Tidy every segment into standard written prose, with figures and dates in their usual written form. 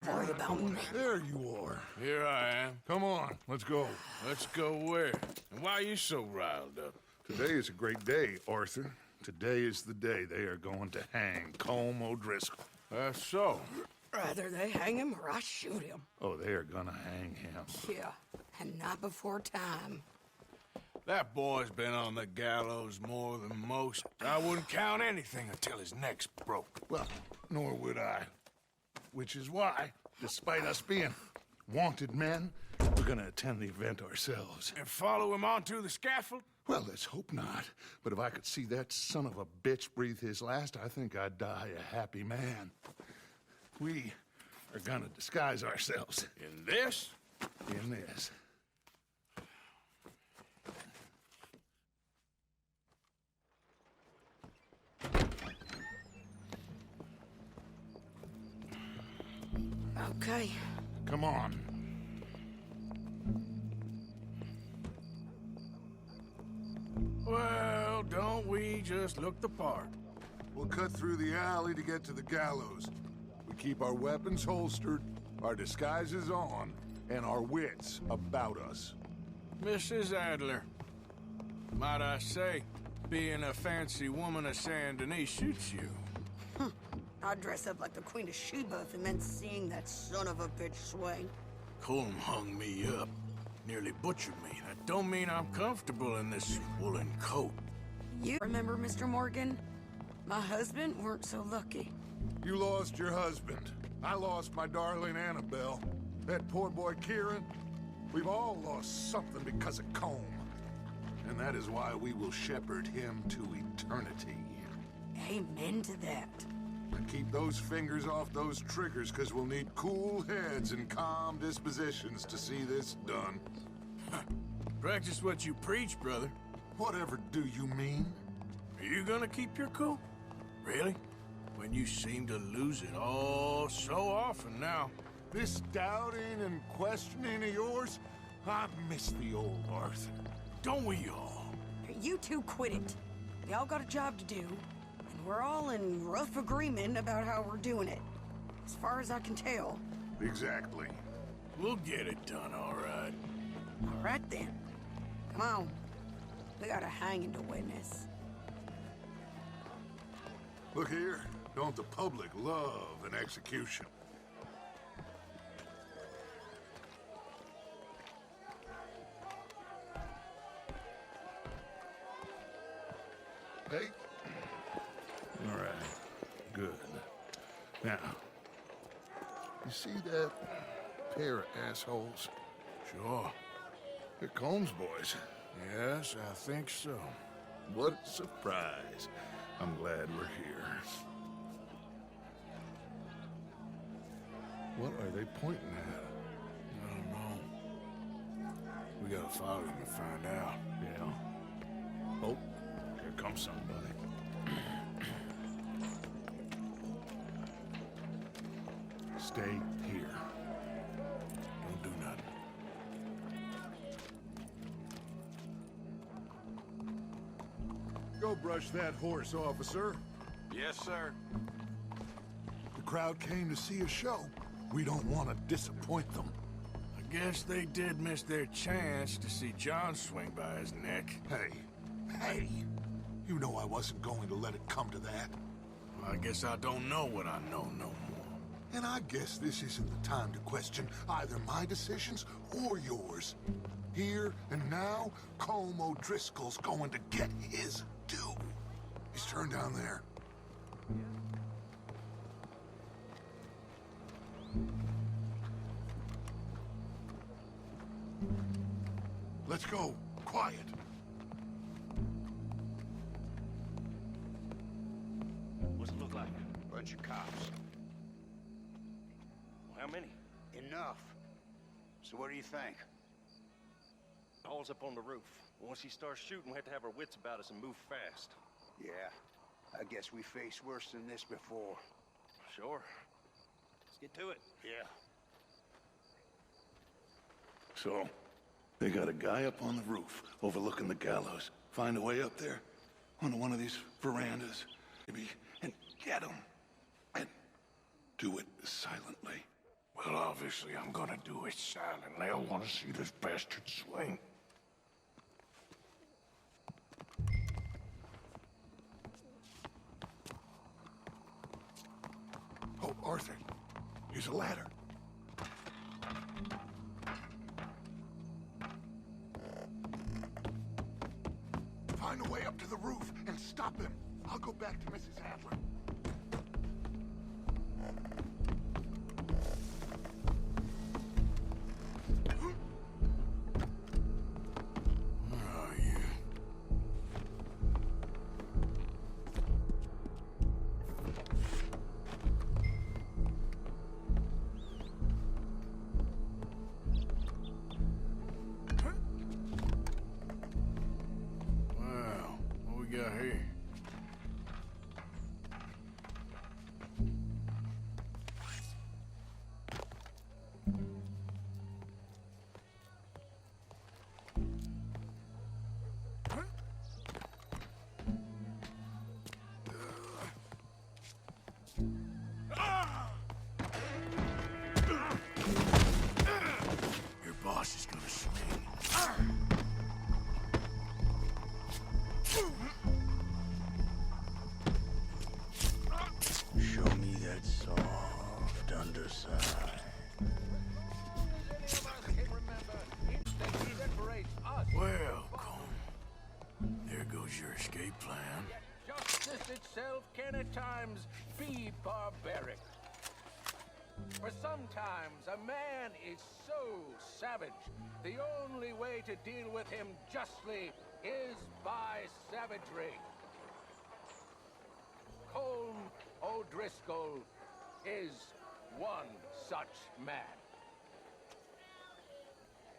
worry about me. There you are. Here I am. Come on, let's go. Let's go where? And why are you so riled up? Today is a great day, Arthur. Today is the day they are going to hang Colm O'Driscoll. That's so. Rather they hang him or I shoot him. Oh, they are gonna hang him. Yeah, and not before time. That boy's been on the gallows more than most. I wouldn't count anything until his neck's broke. Well, nor would I. Which is why, despite us being wanted men, we're gonna attend the event ourselves. And follow him onto the scaffold? Well, let's hope not. But if I could see that son of a bitch breathe his last, I think I'd die a happy man. We are gonna disguise ourselves In this? in this. Okay. Come on. Well, don't we just look the part? We'll cut through the alley to get to the gallows. We keep our weapons holstered, our disguises on, and our wits about us. Mrs. Adler, might I say, being a fancy woman of Saint Denis shoots you. I'd dress up like the Queen of Sheba if it meant seeing that son of a bitch swing. Colm hung me up, nearly butchered me. That don't mean I'm comfortable in this woolen coat. You remember, Mr. Morgan? My husband weren't so lucky. You lost your husband. I lost my darling Annabelle. That poor boy Kieran. We've all lost something because of Colm. And that is why we will shepherd him to eternity. Amen to that. And keep those fingers off those triggers, because we'll need cool heads and calm dispositions to see this done. Practice what you preach, brother. Whatever do you mean? Are you gonna keep your cool? Really? When you seem to lose it all so often now. This doubting and questioning of yours, I miss the old Arthur. Don't we all? You two quit it. We all got a job to do, and we're all in rough agreement about how we're doing it. As far as I can tell. Exactly. We'll get it done, all right. All right then. Come on. We got a hanging to witness. Look here, don't the public love an execution? Hey. All right. Good. Now, you see that pair of assholes? Sure. They're Colm's boys. Yes, I think so. What a surprise. I'm glad we're here. What are they pointing at? I don't know. We gotta follow them to find out. Yeah. Oh, here comes somebody. Stay here. Don't do nothing. Go brush that horse, officer. Yes, sir. The crowd came to see a show. We don't want to disappoint them. I guess they did miss their chance to see John swing by his neck. Hey, you know I wasn't going to let it come to that. Well, I guess I don't know what I know no more. And I guess this isn't the time to question either my decisions or yours. Here and now, Colm O'Driscoll's going to get his due. He's turned down there. Let's go. Quiet. What's it look like? Bunch of cops. Well, how many? Enough. So what do you think? Paul's up on the roof. Once he starts shooting, we have to have our wits about us and move fast. Yeah, I guess we faced worse than this before. Sure. Let's get to it. Yeah. So, they got a guy up on the roof overlooking the gallows. Find a way up there onto one of these verandas, maybe, and get him. And do it silently. Well, Obviously, I'm gonna do it silent. They'll want to see this bastard swing. Oh, Arthur, here's a ladder. Find a way up to the roof and stop him. I'll go back to Mrs. Adler. Where are you? Well, what we got here? Your boss is gonna swing. Show me that soft underside. Welcome. There goes your escape plan. Justice itself can at times be barbaric. For sometimes a man is so savage, the only way to deal with him justly is by savagery. Colm O'Driscoll is one such man.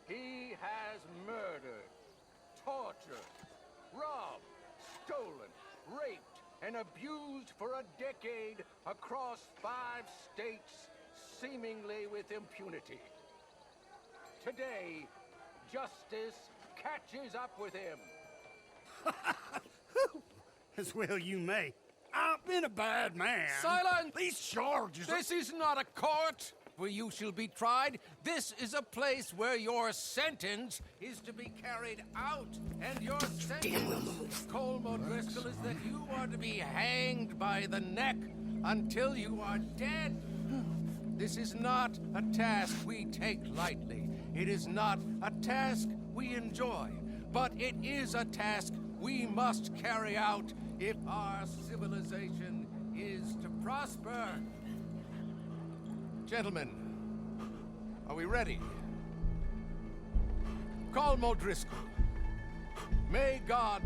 He has murdered, tortured, robbed, stolen, raped, and abused for a decade across 5 states, seemingly with impunity. Today, justice catches up with him. As well you may. I've been a bad man. Silence! These charges are... This is not a court where you shall be tried. This is a place where your sentence is to be carried out. And your sentence, Colm O'Driscoll, is that you are to be hanged by the neck until you are dead. This is not a task we take lightly. It is not a task we enjoy. But it is a task we must carry out if our civilization is to prosper. Gentlemen, are we ready? Colm O'Driscoll, may God,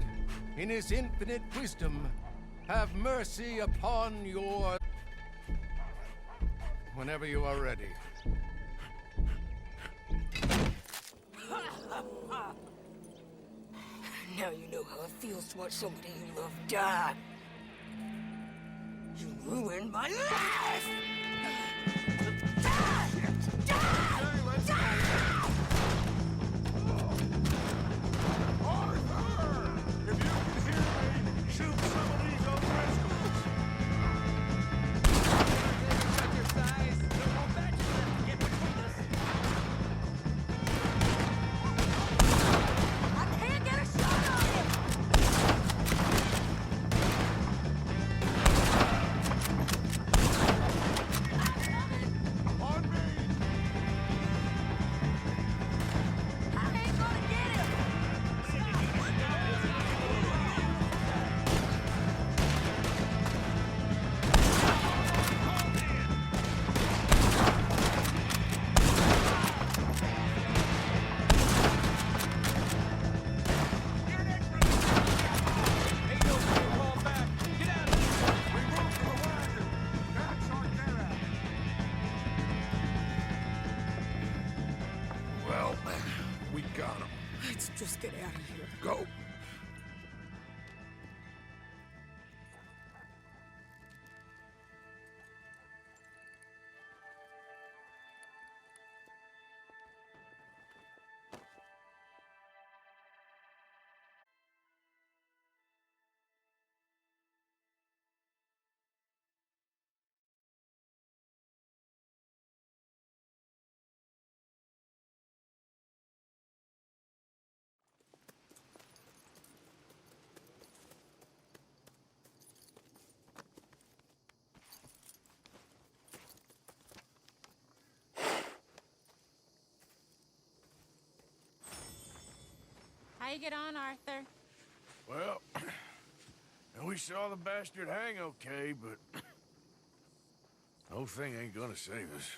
in his infinite wisdom, have mercy upon your... Whenever you are ready. Now you know how it feels to watch somebody you love die. You ruined my life! If you can hear me, shoot some of these O'Driscolls. I can't get a shot on him! On me! I ain't gonna get him! That's our get out. Well, we got him. Let's just get out of here. Go. you get on, Arthur? Well, we saw the bastard hang okay, but the whole thing ain't gonna save us.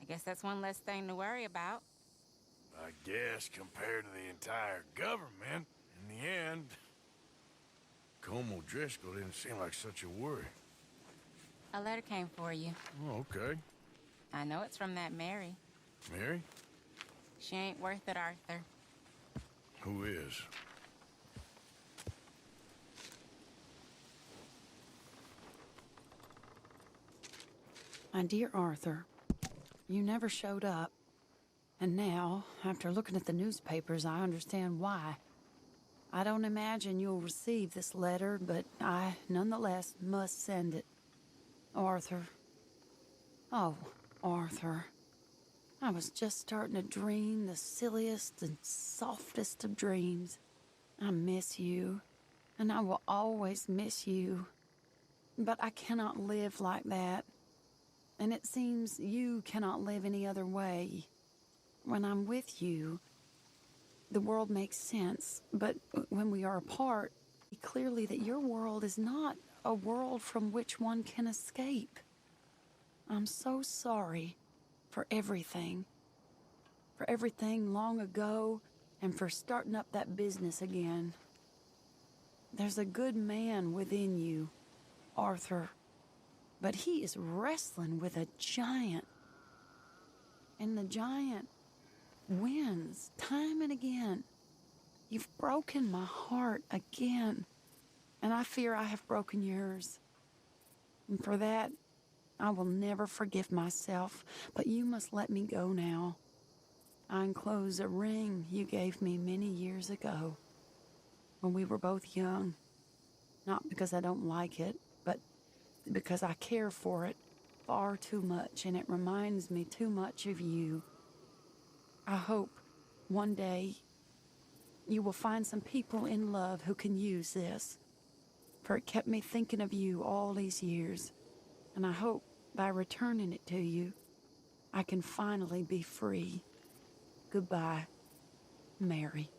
I guess that's one less thing to worry about. I guess compared to the entire government, in the end, Colm O'Driscoll didn't seem like such a worry. A letter came for you. Oh, okay. I know it's from that Mary. Mary? She ain't worth it, Arthur. Who is? My dear Arthur, you never showed up. And now, after looking at the newspapers, I understand why. I don't imagine you'll receive this letter, but I, nonetheless, must send it. Arthur. Oh, Arthur. I was just starting to dream the silliest and softest of dreams. I miss you, and I will always miss you. But I cannot live like that. And it seems you cannot live any other way. When I'm with you, the world makes sense. But when we are apart, see clearly that your world is not a world from which one can escape. I'm so sorry for everything. For everything long ago, and for starting up that business again. There's a good man within you, Arthur. But he is wrestling with a giant. And the giant wins time and again. You've broken my heart again. And I fear I have broken yours. And for that, I will never forgive myself. But you must let me go now. I enclose a ring you gave me many years ago, when we were both young. Not because I don't like it, but because I care for it far too much, and it reminds me too much of you. I hope one day you will find some people in love who can use this, for it kept me thinking of you all these years, and I hope by returning it to you, I can finally be free. Goodbye, Mary.